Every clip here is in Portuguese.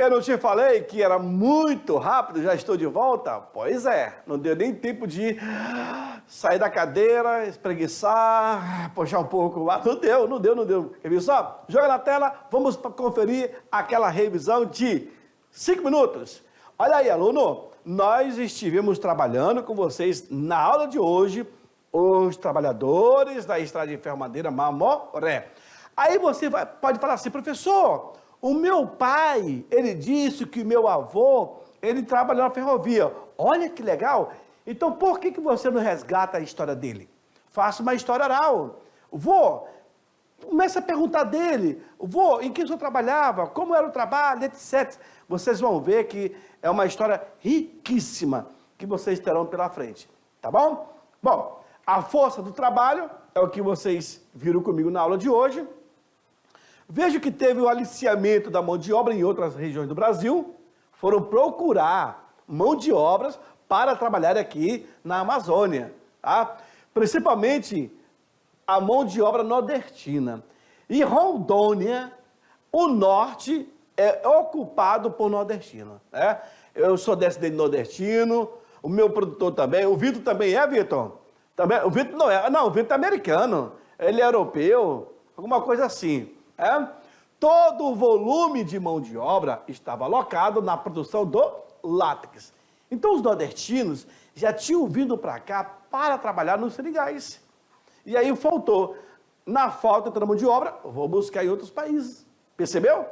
Eu não te falei que era muito rápido, já estou de volta? Pois é, não deu nem tempo de sair da cadeira, espreguiçar, puxar um pouco. Não deu. Quer ver só? Joga na tela, vamos conferir aquela revisão de 5 minutos. Olha aí, aluno, nós estivemos trabalhando com vocês na aula de hoje, os trabalhadores da Estrada de Ferro Madeira Mamoré. Aí você pode falar assim, professor, o meu pai, ele disse que o meu avô, ele trabalhou na ferrovia. Olha que legal. Então, por que você não resgata a história dele? Faça uma história oral. Vô, comece a perguntar dele. Vô, em que o senhor trabalhava? Como era o trabalho, etc. Vocês vão ver que é uma história riquíssima que vocês terão pela frente. Tá bom? Bom, a força do trabalho é o que vocês viram comigo na aula de hoje. Vejo que teve o aliciamento da mão de obra em outras regiões do Brasil. Foram procurar mão de obras para trabalhar aqui na Amazônia. Tá? Principalmente a mão de obra nordestina. E Rondônia, o norte, é ocupado por nordestino. Né? Eu sou descendente nordestino, o meu produtor também. O Vitor também é, Vitor? Também, o Vitor não é. Não, o Vitor é americano. Ele é europeu, alguma coisa assim. Todo o volume de mão de obra estava alocado na produção do látex. Então, os nordestinos já tinham vindo para cá para trabalhar nos seringais. E aí faltou. Na falta da mão de obra, vou buscar em outros países. Percebeu?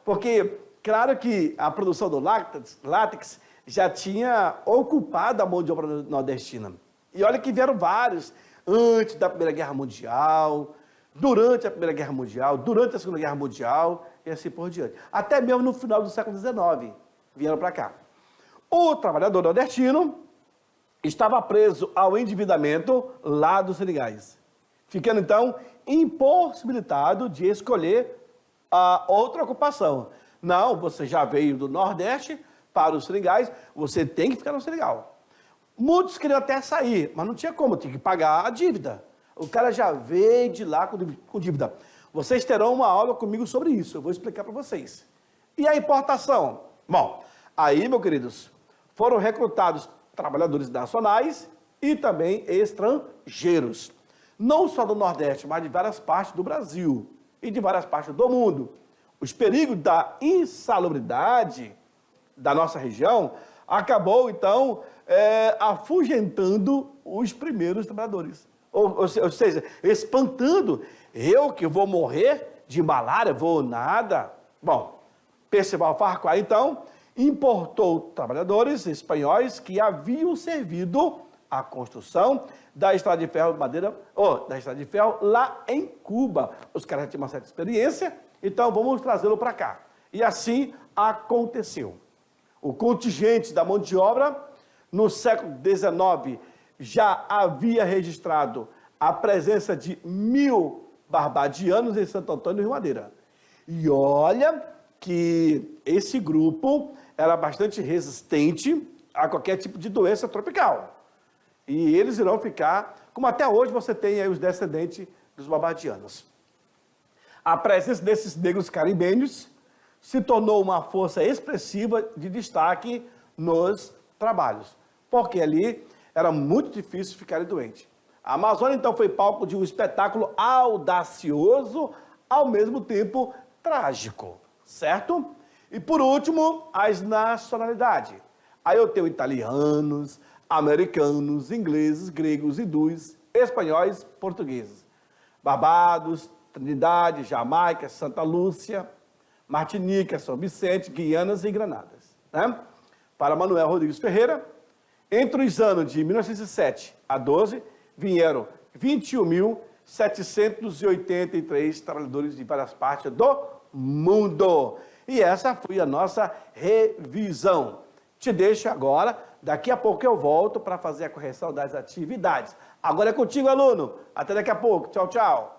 Porque, claro que a produção do látex já tinha ocupado a mão de obra nordestina. E olha que vieram vários antes da Primeira Guerra Mundial, durante a Primeira Guerra Mundial, durante a Segunda Guerra Mundial e assim por diante. Até mesmo no final do século XIX vieram para cá. O trabalhador nordestino estava preso ao endividamento lá dos seringais, ficando então impossibilitado de escolher a outra ocupação. Não, você já veio do Nordeste para os seringais, você tem que ficar no seringal. Muitos queriam até sair, mas não tinha como, tinha que pagar a dívida. O cara já veio de lá com dívida. Vocês terão uma aula comigo sobre isso, eu vou explicar para vocês. E a importação? Bom, aí, meus queridos, foram recrutados trabalhadores nacionais e também estrangeiros. Não só do Nordeste, mas de várias partes do Brasil e de várias partes do mundo. Os perigos da insalubridade da nossa região acabou, então, afugentando os primeiros trabalhadores. Ou seja, espantando, eu que vou morrer de malária, vou nada. Bom, Percival Farquhar, então, importou trabalhadores espanhóis que haviam servido à construção da Estrada de Ferro da Estrada de Ferro lá em Cuba. Os caras tinham uma certa experiência, então vamos trazê-lo para cá. E assim aconteceu. O contingente da mão de obra, no século XIX, já havia registrado a presença de 1.000 barbadianos em Santo Antônio do Rio Madeira. E olha que esse grupo era bastante resistente a qualquer tipo de doença tropical. E eles irão ficar, como até hoje você tem aí os descendentes dos barbadianos. A presença desses negros caribenhos se tornou uma força expressiva de destaque nos trabalhos, porque ali era muito difícil ficar doente. A Amazônia, então, foi palco de um espetáculo audacioso, ao mesmo tempo trágico, certo? E, por último, as nacionalidades. Aí eu tenho italianos, americanos, ingleses, gregos, hindus, espanhóis, portugueses. Barbados, Trindade, Jamaica, Santa Lúcia, Martinica, São Vicente, Guianas e Granadas. Né? Para Manuel Rodrigues Ferreira, entre os anos de 1907 a 12, vieram 21.783 trabalhadores de várias partes do mundo. E essa foi a nossa revisão. Te deixo agora, daqui a pouco eu volto para fazer a correção das atividades. Agora é contigo, aluno. Até daqui a pouco. Tchau, tchau.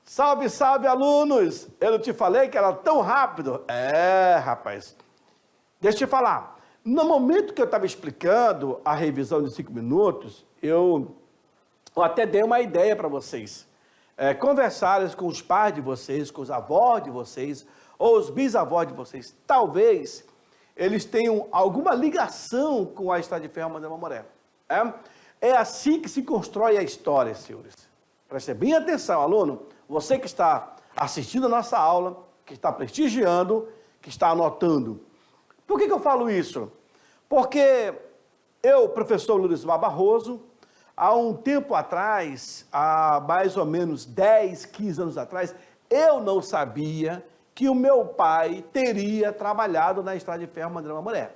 Salve, salve, alunos! Eu não te falei que era tão rápido? Rapaz. Deixa eu te falar. No momento que eu estava explicando a revisão de 5 minutos, eu até dei uma ideia para vocês. Conversarem com os pais de vocês, com os avós de vocês, ou os bisavós de vocês. Talvez eles tenham alguma ligação com a Estrada de Ferro Manuel Mamoré. É assim que se constrói a história, senhores. Preste bem atenção, aluno. Você que está assistindo a nossa aula, que está prestigiando, que está anotando. Por que eu falo isso? Porque eu, professor Lurismar Barroso, há um tempo atrás, há mais ou menos 10, 15 anos atrás, eu não sabia que o meu pai teria trabalhado na Estrada de Ferro Manuel Mamoré.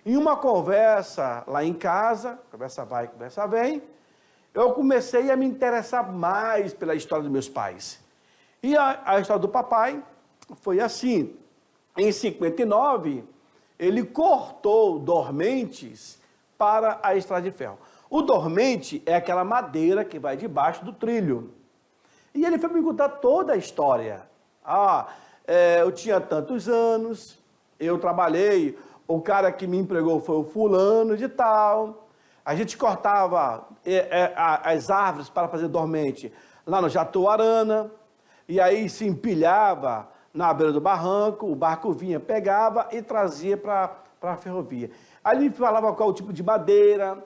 Em uma conversa lá em casa, conversa vai, conversa vem, eu comecei a me interessar mais pela história dos meus pais. E a história do papai foi assim. Em 59, ele cortou dormentes para a Estrada de Ferro. O dormente é aquela madeira que vai debaixo do trilho. E ele foi me contar toda a história. Eu tinha tantos anos, eu trabalhei, o cara que me empregou foi o fulano de tal. A gente cortava as árvores para fazer dormente lá no Jatuarana, e aí se empilhava na beira do barranco, o barco vinha, pegava e trazia para a ferrovia. Ali falava qual o tipo de madeira,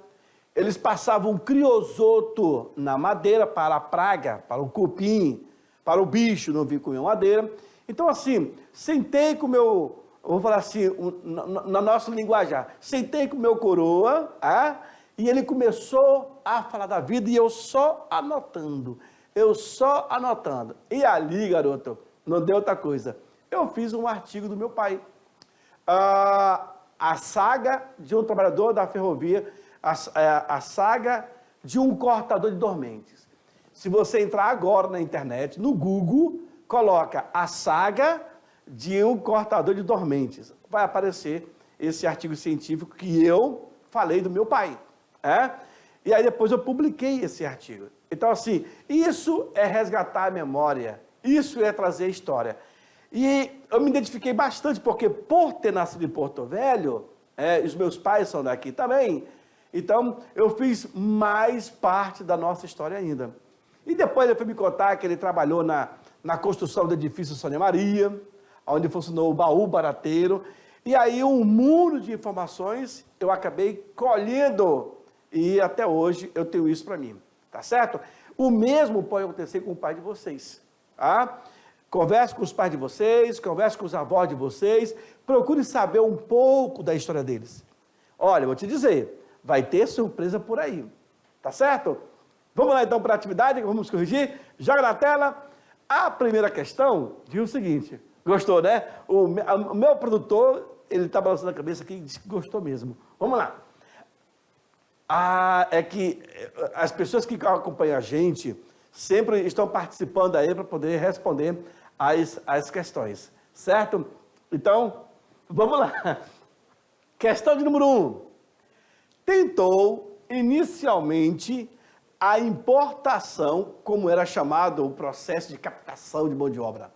eles passavam um criosoto na madeira para a praga, para o cupim, para o bicho não vir comer madeira. Então, assim, sentei com o meu, vou falar assim, na nossa linguajar, sentei com o meu coroa, e ele começou a falar da vida e eu só anotando. E ali, garoto, não deu outra coisa. Eu fiz um artigo do meu pai. A saga de um trabalhador da ferrovia, a saga de um cortador de dormentes. Se você entrar agora na internet, no Google, coloca a saga de um cortador de dormentes. Vai aparecer esse artigo científico que eu falei do meu pai. E aí depois eu publiquei esse artigo. Então, assim, isso é resgatar a memória, isso é trazer a história. E eu me identifiquei bastante, porque por ter nascido em Porto Velho, os meus pais são daqui também, então eu fiz mais parte da nossa história ainda. E depois ele foi me contar que ele trabalhou na construção do edifício Sônia Maria, onde funcionou o baú barateiro, e aí um mundo de informações eu acabei colhendo, e até hoje eu tenho isso para mim, tá certo? O mesmo pode acontecer com o pai de vocês, tá? Converse com os pais de vocês, converse com os avós de vocês, procure saber um pouco da história deles. Olha, vou te dizer, vai ter surpresa por aí, tá certo? Vamos lá então para a atividade, vamos corrigir, joga na tela. A primeira questão diz o seguinte, gostou, né? O meu produtor, ele está balançando a cabeça aqui e disse que gostou mesmo. Vamos lá. É que as pessoas que acompanham a gente sempre estão participando aí para poder responder as questões, certo? Então, vamos lá. Questão de número 1. Tentou inicialmente a importação, como era chamado o processo de captação de mão de obra,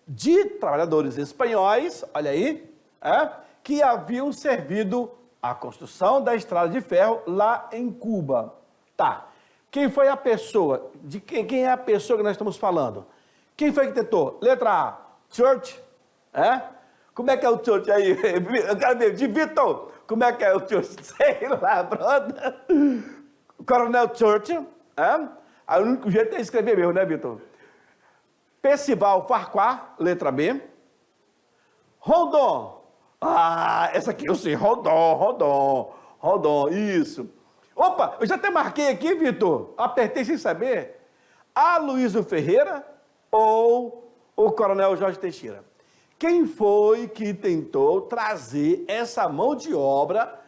de trabalhadores espanhóis, olha aí, que haviam servido a construção da estrada de ferro lá em Cuba. Tá. Quem foi a pessoa? Quem é a pessoa que nós estamos falando? Quem foi que tentou? Letra A, Church. Como é que é o Church aí? Eu quero ver, de Vitor, como é que é o Church? Sei lá, brother. Coronel Church. O único jeito é escrever mesmo, né, Vitor? Percival Farquhar, letra B. Rondon. Essa aqui eu sei, Rondon, isso. Opa, eu já até marquei aqui, Vitor, apertei sem saber. Aloysio Ferreira ou o Coronel Jorge Teixeira? Quem foi que tentou trazer essa mão de obra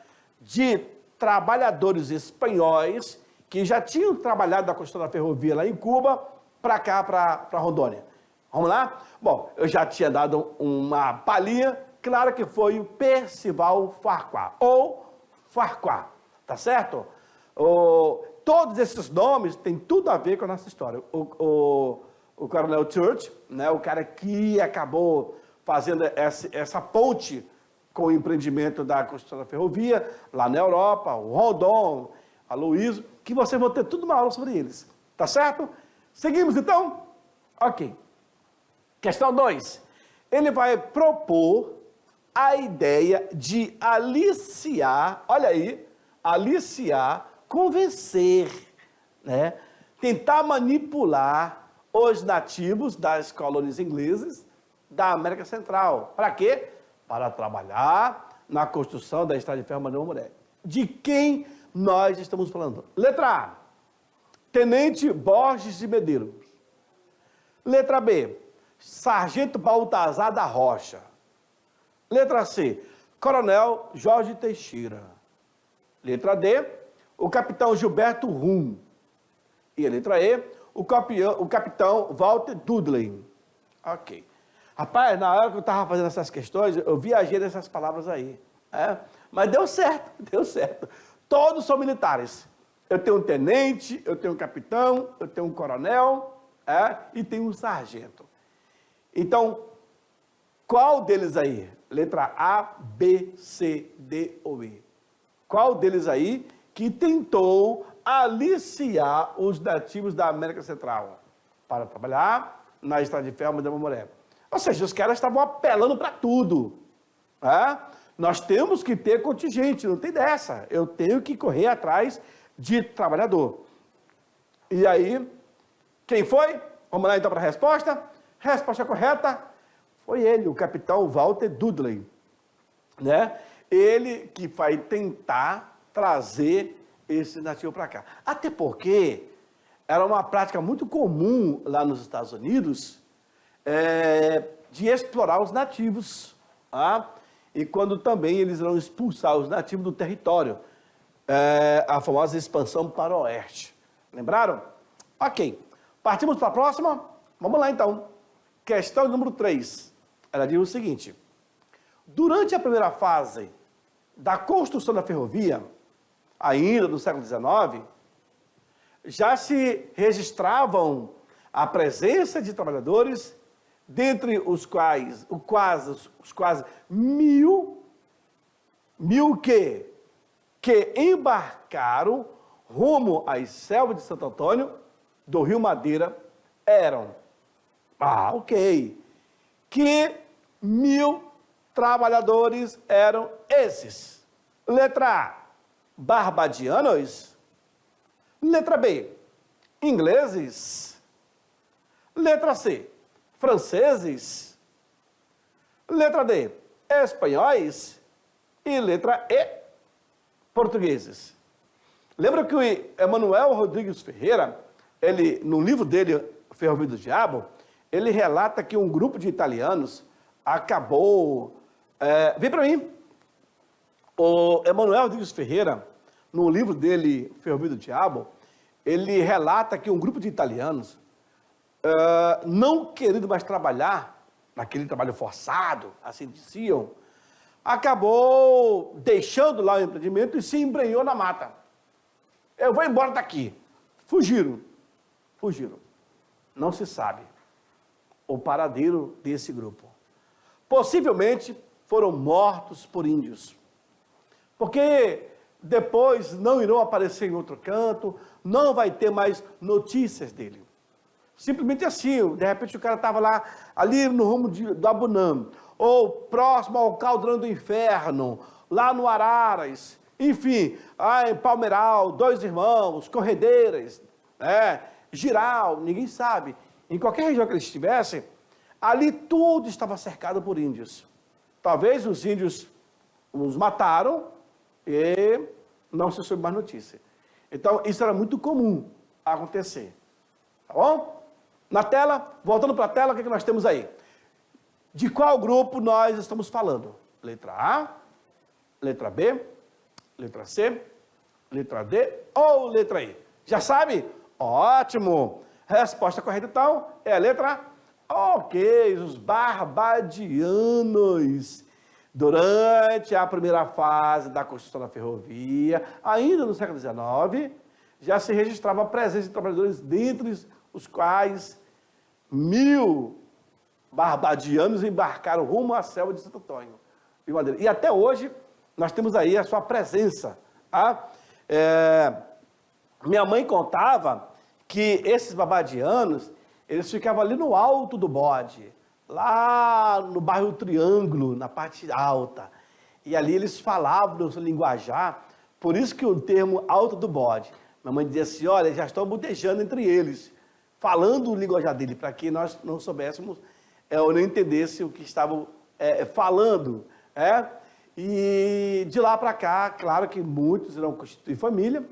de trabalhadores espanhóis que já tinham trabalhado na construção da ferrovia lá em Cuba para cá, para Rondônia? Vamos lá? Bom, eu já tinha dado uma palhinha. Claro que foi o Percival Farquhar, ou Farquhar, tá certo? Todos esses nomes têm tudo a ver com a nossa história. O Coronel Church, né, o cara que acabou fazendo essa ponte com o empreendimento da construção da ferrovia, lá na Europa, o Rondon, Aloysio, que vocês vão ter tudo uma aula sobre eles. Tá certo? Seguimos, então? Ok. Questão 2. Ele vai propor a ideia de aliciar, olha aí, aliciar, convencer, né? Tentar manipular os nativos das colônias inglesas da América Central. Para quê? Para trabalhar na construção da estrada de ferro Manuel Moreira. De quem nós estamos falando? Letra A, Tenente Borges de Medeiros. Letra B, Sargento Baltazar da Rocha. Letra C, Coronel Jorge Teixeira. Letra D, o Capitão Gilberto Rum. E a letra E, o Capitão Walter Dudley. Ok. Rapaz, na hora que eu estava fazendo essas questões, eu viajei nessas palavras aí. Mas deu certo, deu certo. Todos são militares. Eu tenho um tenente, eu tenho um capitão, eu tenho um coronel, e tenho um sargento. Então, qual deles aí? Letra A, B, C, D ou E? Qual deles aí que tentou aliciar os nativos da América Central para trabalhar na estrada de ferro Manuel Moreira? Ou seja, os caras estavam apelando para tudo. Nós temos que ter contingente, não tem dessa. Eu tenho que correr atrás de trabalhador. E aí, quem foi? Vamos lá então para a resposta. Resposta correta foi ele, o Capitão Walter Dudley, né? Ele que vai tentar trazer esse nativo para cá. Até porque era uma prática muito comum lá nos Estados Unidos de explorar os nativos, e quando também eles irão expulsar os nativos do território, a famosa expansão para o oeste. Lembraram? Ok. Partimos para a próxima? Vamos lá então. Questão número 3. Ela diz o seguinte: durante a primeira fase da construção da ferrovia, ainda no século XIX, já se registravam a presença de trabalhadores, dentre os quais os quase mil que embarcaram rumo às selvas de Santo Antônio do Rio Madeira eram, ok, que 1.000 trabalhadores eram esses? Letra A, barbadianos. Letra B, ingleses. Letra C, franceses. Letra D, espanhóis. E letra E, portugueses. Lembra que o Emanuel Rodrigues Ferreira, ele, no livro dele, Ferrovia do Diabo, ele relata que um grupo de italianos acabou... vem para mim. O Emanuel Rodrigues Ferreira, no livro dele, Ferrovia do Diabo, ele relata que um grupo de italianos, não querendo mais trabalhar, naquele trabalho forçado, assim diziam, acabou deixando lá o empreendimento e se embrenhou na mata. Eu vou embora daqui. Fugiram. Não se sabe o paradeiro desse grupo. Possivelmente foram mortos por índios. Porque depois não irão aparecer em outro canto, não vai ter mais notícias dele. Simplesmente assim, de repente o cara estava lá, ali no rumo do Abunã, ou próximo ao Caldeirão do Inferno, lá no Araras, enfim, em Palmeiral, Dois Irmãos, Corredeiras, Giral, ninguém sabe. Em qualquer região que eles estivessem, ali tudo estava cercado por índios. Talvez os índios os mataram e não se soube mais notícia. Então, isso era muito comum acontecer. Tá bom? Na tela, voltando para a tela, o que nós temos aí? De qual grupo nós estamos falando? Letra A, letra B, letra C, letra D ou letra E? Já sabe? Ótimo! Resposta correta, então, é a letra A. Ok, os barbadianos. Durante a primeira fase da construção da ferrovia, ainda no século XIX, já se registrava a presença de trabalhadores, dentre os quais 1.000 barbadianos embarcaram rumo à selva de Santo Antônio. E até hoje, nós temos aí a sua presença. minha mãe contava que esses babadianos, eles ficavam ali no alto do bode, lá no bairro Triângulo, na parte alta. E ali eles falavam no linguajar, por isso que o termo alto do bode. Minha mãe dizia assim, olha, já estão botejando entre eles, falando o linguajar dele, para que nós não soubéssemos ou não entendêssemos o que estavam falando. E de lá para cá, claro que muitos irão constituir família,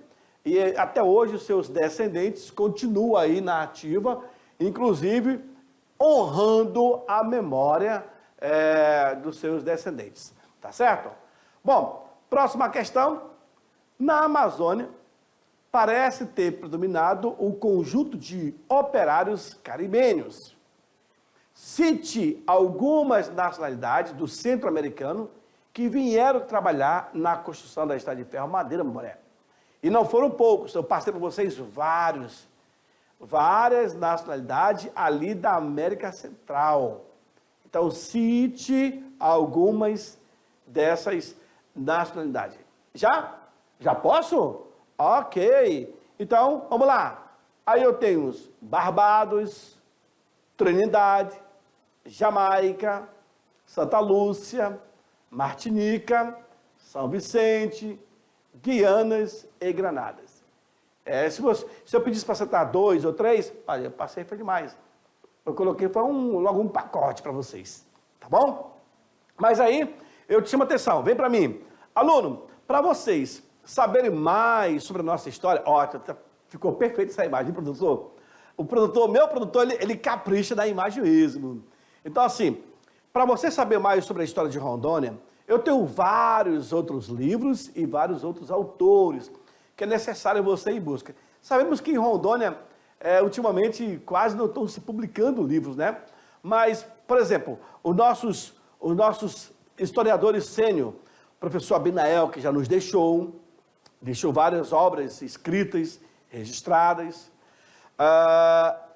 e até hoje os seus descendentes continuam aí na ativa, inclusive honrando a memória dos seus descendentes. Tá certo? Bom, próxima questão. Na Amazônia, parece ter predominado o conjunto de operários caribenhos. Cite algumas nacionalidades do centro-americano que vieram trabalhar na construção da estrada de ferro Madeira Mamoré. E não foram poucos, eu passei para vocês várias nacionalidades ali da América Central. Então, cite algumas dessas nacionalidades. Já? Já posso? Ok. Então, vamos lá. Aí eu tenho os Barbados, Trinidade, Jamaica, Santa Lúcia, Martinica, São Vicente, Guianas e Granadas. Se eu pedisse para citar 2 ou 3, olha, eu passei, foi demais. Eu coloquei, foi logo um pacote para vocês, tá bom? Mas aí, eu te chamo a atenção, vem para mim. Aluno, para vocês saberem mais sobre a nossa história, ótimo, ficou perfeita essa imagem, produtor. Meu produtor, ele capricha na imagem mesmo. Então, assim, para você saber mais sobre a história de Rondônia, eu tenho vários outros livros e vários outros autores que é necessário você ir em busca. Sabemos que em Rondônia, ultimamente, quase não estão se publicando livros, né? Mas, por exemplo, os nossos historiadores sênior, o professor Abinael, que já nos deixou várias obras escritas, registradas,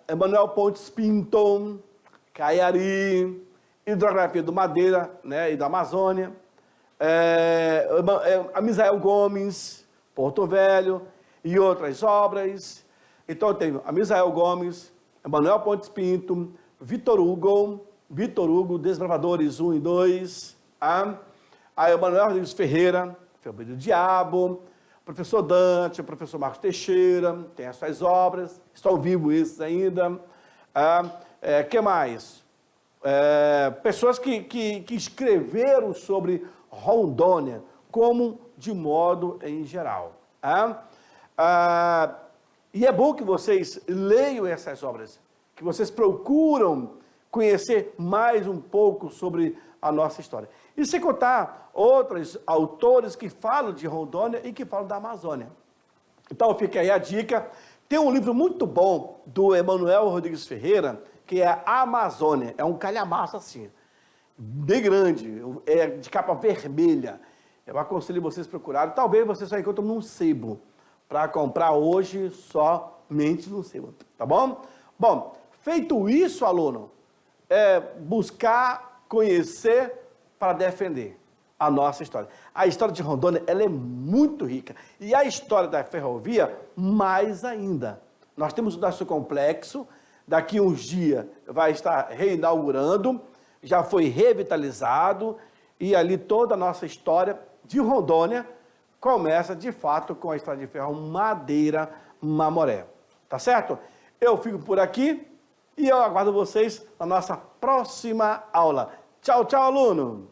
Emanuel Pontes Pinto, Caiari, Hidrografia do Madeira, né, e da Amazônia, Amisael Gomes, Porto Velho, e outras obras. Então eu tenho Amisael Gomes, Emanuel Pontes Pinto, Vitor Hugo, Desbravadores 1 e 2, a Emanuel Rodrigues Ferreira, Felber do Diabo, professor Dante, professor Marcos Teixeira, tem as suas obras, estão vivos esses ainda. Que mais? Pessoas que escreveram sobre Rondônia, como de modo em geral. E é bom que vocês leiam essas obras, que vocês procuram conhecer mais um pouco sobre a nossa história. E sem contar outros autores que falam de Rondônia e que falam da Amazônia. Então fica aí a dica. Tem um livro muito bom do Emanuel Rodrigues Ferreira, que é a Amazônia. É um calhamaço assim, bem grande, é de capa vermelha. Eu aconselho vocês procurarem. Talvez vocês só encontrem num sebo, para comprar hoje somente no sebo, tá bom? Bom, feito isso, aluno, buscar conhecer para defender a nossa história. A história de Rondônia, ela é muito rica. E a história da ferrovia, mais ainda. Nós temos o nosso complexo, daqui uns dias vai estar reinaugurando, já foi revitalizado, e ali toda a nossa história de Rondônia começa, de fato, com a estrada de ferro Madeira Mamoré. Tá certo? Eu fico por aqui e eu aguardo vocês na nossa próxima aula. Tchau, tchau, aluno!